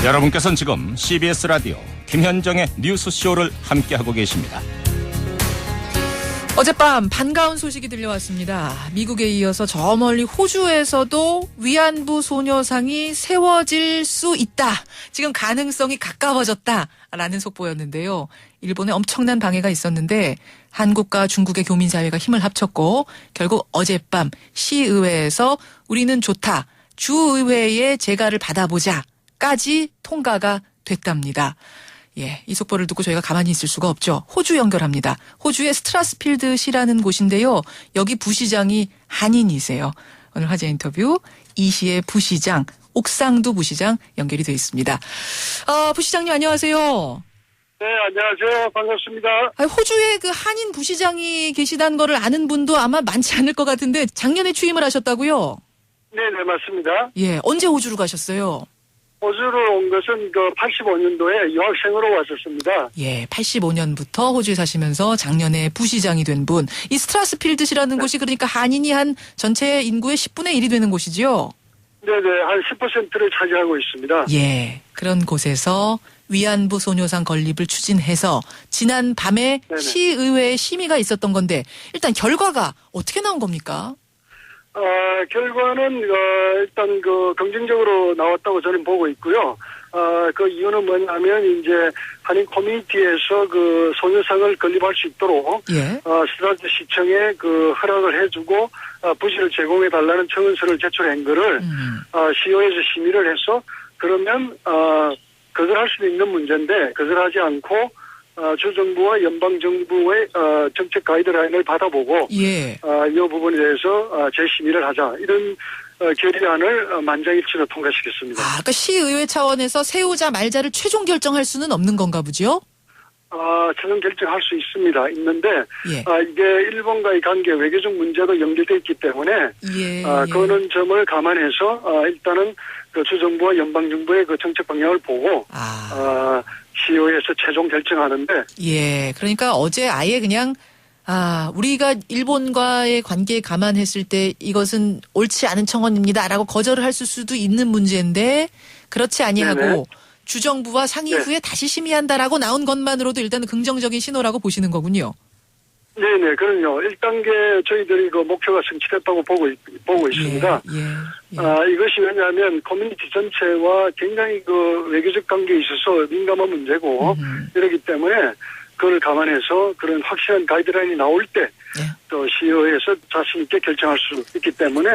여러분께서는 지금 CBS 라디오 김현정의 뉴스쇼를 함께하고 계십니다. 어젯밤 반가운 소식이 들려왔습니다. 미국에 이어서 저 멀리 호주에서도 위안부 소녀상이 세워질 수 있다. 지금 가능성이 가까워졌다라는 속보였는데요. 일본에 엄청난 방해가 있었는데 한국과 중국의 교민사회가 힘을 합쳤고 결국 어젯밤 시의회에서 우리는 좋다. 주의회의 재가를 받아보자까지 통과가 됐답니다. 예, 이 속보를 듣고 저희가 가만히 있을 수가 없죠. 호주 연결합니다. 호주의 스트라스필드시라는 곳인데요. 여기 부시장이 한인이세요. 오늘 화제 인터뷰 이시의 부시장, 옥상두 부시장 연결이 되어 있습니다. 부시장님 안녕하세요. 네, 안녕하세요. 반갑습니다. 호주에 그 한인 부시장이 계시다는 거를 아는 분도 아마 많지 않을 것 같은데 작년에 취임을 하셨다고요? 네네, 맞습니다. 예, 언제 호주로 가셨어요? 호주로 온 것은 85년도에 유학생으로 왔었습니다. 예, 85년부터 호주에 사시면서 작년에 부시장이 된 분. 이 스트라스필드시라는 곳이 그러니까 한인이 한 전체 인구의 10분의 1이 되는 곳이죠? 네네, 한 10%를 차지하고 있습니다. 예, 그런 곳에서 위안부 소녀상 건립을 추진해서 지난 밤에 네네. 시의회에 심의가 있었던 건데 일단 결과가 어떻게 나온 겁니까? 결과는 일단 긍정적으로 나왔다고 저는 보고 있고요. 그 이유는 뭐냐면 이제 한인 커뮤니티에서 그 소녀상을 건립할 수 있도록 예. 스트라스 시청에 그 허락을 해주고 부지를 제공해 달라는 청원서를 제출한 거를 시의회에서 심의를 해서 그러면 거절할 수도 있는 문제인데 거절하지 않고 주정부와 연방정부의 정책 가이드라인을 받아보고 예. 이 부분에 대해서 재심의를 하자 이런 결의안을 만장일치로 통과시켰습니다. 그러니까 시의회 차원에서 세우자 말자를 최종 결정할 수는 없는 건가 보죠? 최종 결정할 수 있는데 예. 이게 일본과의 관계 외교적 문제도 연결되어 있기 때문에 예. 그런 점을 감안해서 일단은 그 주정부와 연방정부의 그 정책 방향을 보고 시의회에서 최종 결정하는데. 예. 그러니까 어제 아예 그냥, 우리가 일본과의 관계에 감안했을 때 이것은 옳지 않은 청원입니다라고 거절을 할 수도 있는 문제인데 그렇지 아니하고 네네. 주정부와 상의 후에 다시 심의한다라고 나온 것만으로도 일단은 긍정적인 신호라고 보시는 거군요. 네네, 그럼요. 1단계 저희들이 그 목표가 성취됐다고 보고 있습니다. 예. 이것이 왜냐하면 커뮤니티 전체와 굉장히 그 외교적 관계에 있어서 민감한 문제고 이러기 때문에 그걸 감안해서 그런 확실한 가이드라인이 나올 때 또 시의회에서 자신 있게 결정할 수 있기 때문에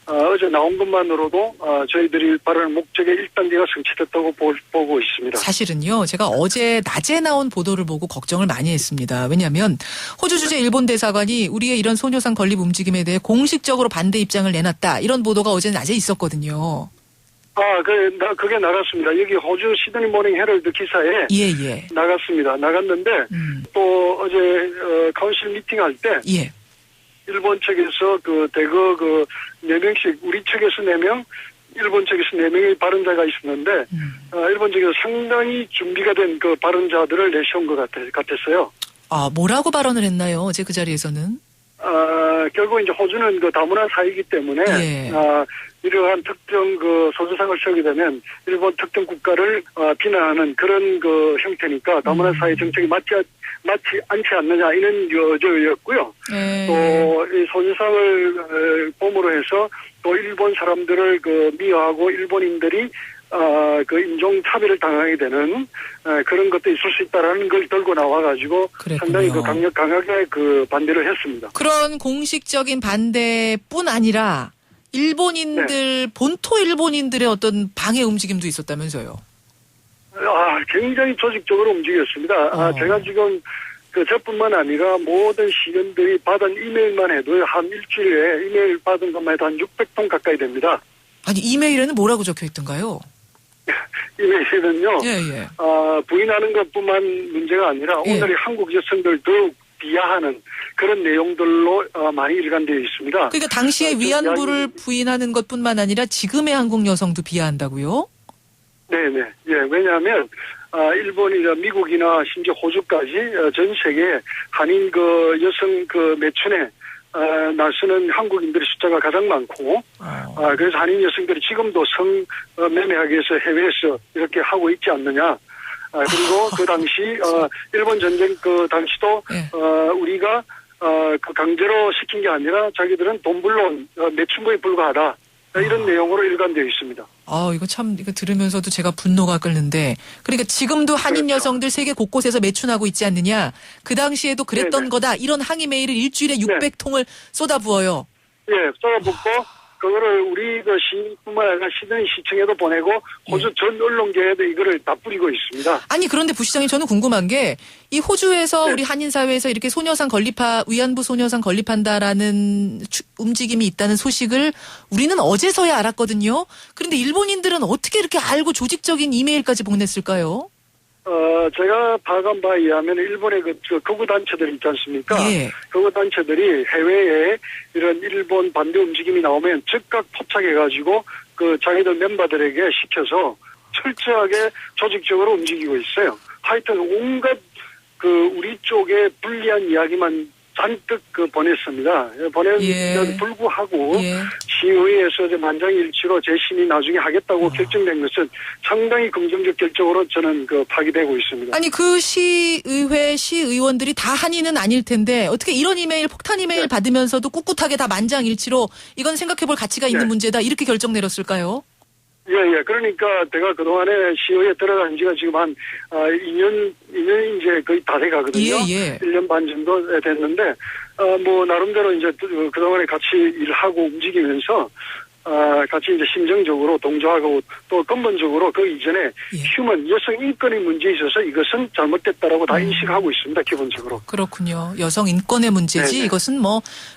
어제 나온 것만으로도 저희들이 바라는 목적의 1단계가 성취됐다고 보고 있습니다. 사실은요. 제가 어제 낮에 나온 보도를 보고 걱정을 많이 했습니다. 왜냐하면 호주 주재 일본 대사관이 우리의 이런 소녀상 건립 움직임에 대해 공식적으로 반대 입장을 내놨다. 이런 보도가 어제 낮에 있었거든요. 그게 나갔습니다. 여기 호주 시드니 모닝 헤럴드 기사에 예. 나갔습니다. 나갔는데 또 어제 카운실 미팅할 때 예. 일본 측에서 대거 4명씩 우리 측에서 4명, 일본 측에서 4명의 발언자가 있었는데 일본 측에서 상당히 준비가 된 그 발언자들을 내세운 것 같았어요. 뭐라고 발언을 했나요? 어제 그 자리에서는? 결국 이제 호주는 다문화 사회이기 때문에 예. 이러한 특정 소주상을 세우게 되면 일본 특정 국가를 비난하는 그런 형태니까 다문화 사회 정책이 맞지 않지 않느냐 이런 여저였고요. 또 이 소주상을 봄으로 해서 또 일본 사람들을 미화하고 일본인들이 인종 차별을 당하게 되는 그런 것도 있을 수 있다라는 걸 들고 나와가지고 상당히 강하게 반대를 했습니다. 그런 공식적인 반대뿐 아니라 일본인들 본토 일본인들의 어떤 방해 움직임도 있었다면서요? 굉장히 조직적으로 움직였습니다. 제가 지금 저뿐만 아니라 모든 시민들이 받은 이메일만 해도 한 일주일에 이메일 받은 것만 해도 한 600통 가까이 됩니다. 아니 이메일에는 뭐라고 적혀 있던가요? 이메일에는요. 예. 부인하는 것뿐만 문제가 아니라 오늘의 한국 여성들 더욱 비하하는 그런 내용들로 많이 일관되어 있습니다. 그러니까 당시에 위안부를 부인하는 것뿐만 아니라 지금의 한국 여성도 비하한다고요? 네네. 예, 왜냐하면 일본이나 미국이나 심지어 호주까지 전 세계 한인 여성 매춘에 나서는 한국인들의 숫자가 가장 많고, 그래서 한인 여성들이 지금도 매매하기 위해서 해외에서 이렇게 하고 있지 않느냐. 그리고 그 당시, 일본 전쟁 그 당시도, 우리가, 그 강제로 시킨 게 아니라 자기들은 돈 불러온 매춘부에 불과하다. 이런 내용으로 일관되어 있습니다. 이거 들으면서도 제가 분노가 끓는데. 그러니까 지금도 한인 그렇죠. 여성들 세계 곳곳에서 매춘하고 있지 않느냐. 그 당시에도 그랬던 네네. 거다. 이런 항의 메일을 일주일에 600통을 쏟아부어요. 예, 쏟아붓고, 그거를 우리 그 시뿐만 아니라 시드니 시청에도 보내고, 호주 전 언론계에도 이거를 다 뿌리고 있습니다. 아니, 그런데 부시장님, 저는 궁금한 게, 이 호주에서 네. 우리 한인사회에서 이렇게 위안부 소녀상 건립한다라는 움직임이 있다는 소식을 우리는 어제서야 알았거든요. 그런데 일본인들은 어떻게 이렇게 알고 조직적인 이메일까지 보냈을까요? 제가 파악한 바에 의하면 일본의 그 극우단체들 있지 않습니까? 예. 극우단체들이 해외에 이런 일본 반대 움직임이 나오면 즉각 포착해가지고 그 자기들 멤버들에게 시켜서 철저하게 조직적으로 움직이고 있어요. 하여튼 온갖 그 우리 쪽에 불리한 이야기만 잔뜩 보냈습니다. 보냈는데도 불구하고 시의회에서 이제 만장일치로 재심이 나중에 하겠다고 결정된 것은 상당히 긍정적 결정으로 저는 파기되고 있습니다. 아니 그 시의원들이 다 한인은 아닐 텐데 어떻게 이런 이메일 폭탄 이메일 받으면서도 꿋꿋하게 다 만장일치로 이건 생각해볼 가치가 있는 문제다 이렇게 결정 내렸을까요? 예. 그러니까 제가 그동안에 시의회에 들어간 지가 지금 한 2년 이제 거의 다 돼가거든요. 예. 1년 반 정도 됐는데 나름대로 이제 그동안에 같이 일하고 움직이면서 같이 이제 심정적으로 동조하고 또 근본적으로 그 이전에 휴먼 여성 인권의 문제에 있어서 이것은 잘못됐다라고 다 인식하고 있습니다. 기본적으로. 그렇군요. 여성 인권의 문제지 네네. 이것은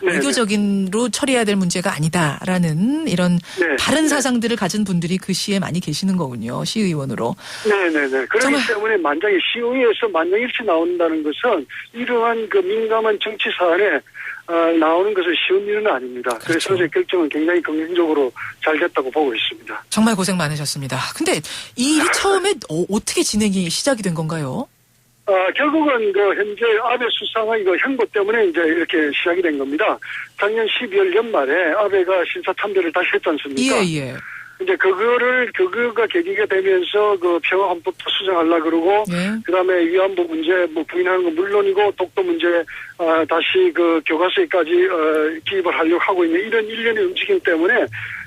외교적인로 처리해야 될 문제가 아니다라는 이런 바른 사상들을 가진 분들이 그 시에 많이 계시는 거군요. 시의원으로. 네네네. 그렇기 때문에 시의회에서 만장일치 나온다는 것은 이러한 그 민감한 정치 사안에 나오는 것은 쉬운 일은 아닙니다. 그렇죠. 그래서 제 결정은 굉장히 긍정적으로 잘 됐다고 보고 있습니다. 정말 고생 많으셨습니다. 근데 이 일이 처음에 어떻게 진행이 시작이 된 건가요? 결국은 현재 아베 수상의 행보 때문에 이제 이렇게 시작이 된 겁니다. 작년 12월 연말에 아베가 신사참배를 다시 했지 않습니까? 예. 이제 그거가 계기가 되면서 평화헌법도 수정하려고 그러고, 그다음에 위안부 문제 부인하는 건 물론이고, 독도 문제, 다시 교과서에까지, 기입을 하려고 하고 있는 이런 일련의 움직임 때문에,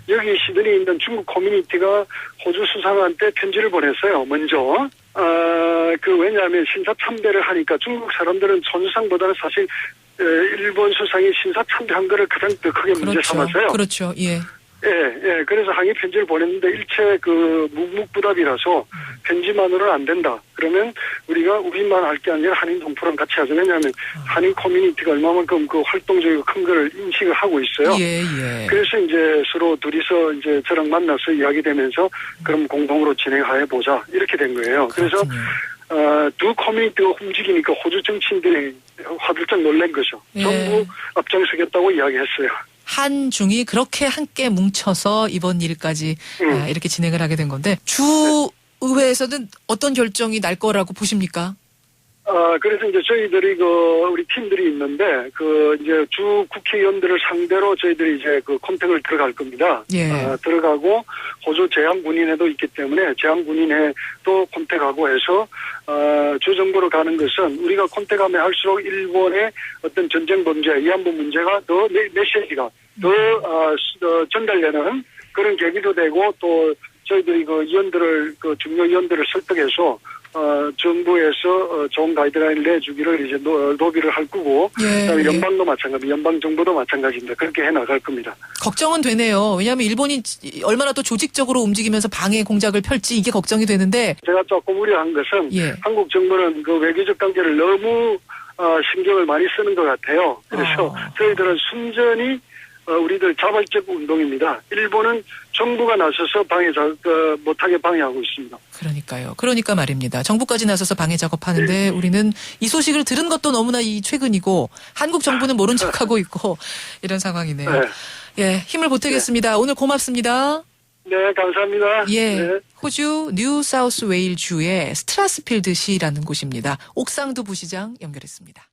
여기 시드니에 있는 중국 커뮤니티가 호주 수상한테 편지를 보냈어요, 먼저. 왜냐하면 신사참배를 하니까 중국 사람들은 손수상보다는 사실, 일본 수상이 신사참배한 거를 가장 더 크게 문제 삼았어요. 그렇죠, 예. 예. 그래서 항의 편지를 보냈는데 일체 묵묵부답이라서 편지만으로는 안 된다. 그러면 우리가 우리만 할 게 아니라 한인 동포랑 같이 하죠. 왜냐하면 한인 커뮤니티가 얼마만큼 활동적이고 큰 거를 인식을 하고 있어요. 예. 그래서 이제 서로 둘이서 이제 저랑 만나서 이야기되면서 그럼 공동으로 진행해 보자. 이렇게 된 거예요. 그렇군요. 그래서 두 커뮤니티가 움직이니까 호주 정치인들이 화들짝 놀란 거죠. 전부 앞장서겠다고 이야기했어요. 한중이 그렇게 함께 뭉쳐서 이번 일까지 이렇게 진행을 하게 된 건데 주의회에서는 어떤 결정이 날 거라고 보십니까? 그래서 이제 저희들이 우리 팀들이 있는데 이제 주 국회의원들을 상대로 저희들이 이제 컨택을 들어갈 겁니다. 들어가고 호주 재향군인회도 있기 때문에 재향군인회도 컨택하고 해서 주 정부로 가는 것은 우리가 컨택하면 할수록 일본의 어떤 전쟁 문제, 위안부 문제가 더 메시지가 더 전달되는 그런 계기도 되고 또 저희들이 중요 의원들을 설득해서 정부에서 좋은 가이드라인을 내주기를 이제 로비를 할 거고, 연방도 마찬가지, 연방 정부도 마찬가지입니다. 그렇게 해 나갈 겁니다. 걱정은 되네요. 왜냐하면 일본이 얼마나 또 조직적으로 움직이면서 방해 공작을 펼지 이게 걱정이 되는데. 제가 조금 우려한 것은 한국 정부는 외교적 관계를 너무 신경을 많이 쓰는 것 같아요. 그래서 저희들은 순전히 우리들 자발적 운동입니다. 일본은 정부가 나서서 못하게 방해하고 있습니다. 그러니까요. 그러니까 말입니다. 정부까지 나서서 방해 작업하는데 우리는 이 소식을 들은 것도 너무나 최근이고 한국 정부는 모른 척하고 있고 이런 상황이네요. 힘을 보태겠습니다. 오늘 고맙습니다. 네, 감사합니다. 호주 뉴 사우스 웨일 주의 스트라스필드 시라는 곳입니다. 옥상두 부시장 연결했습니다.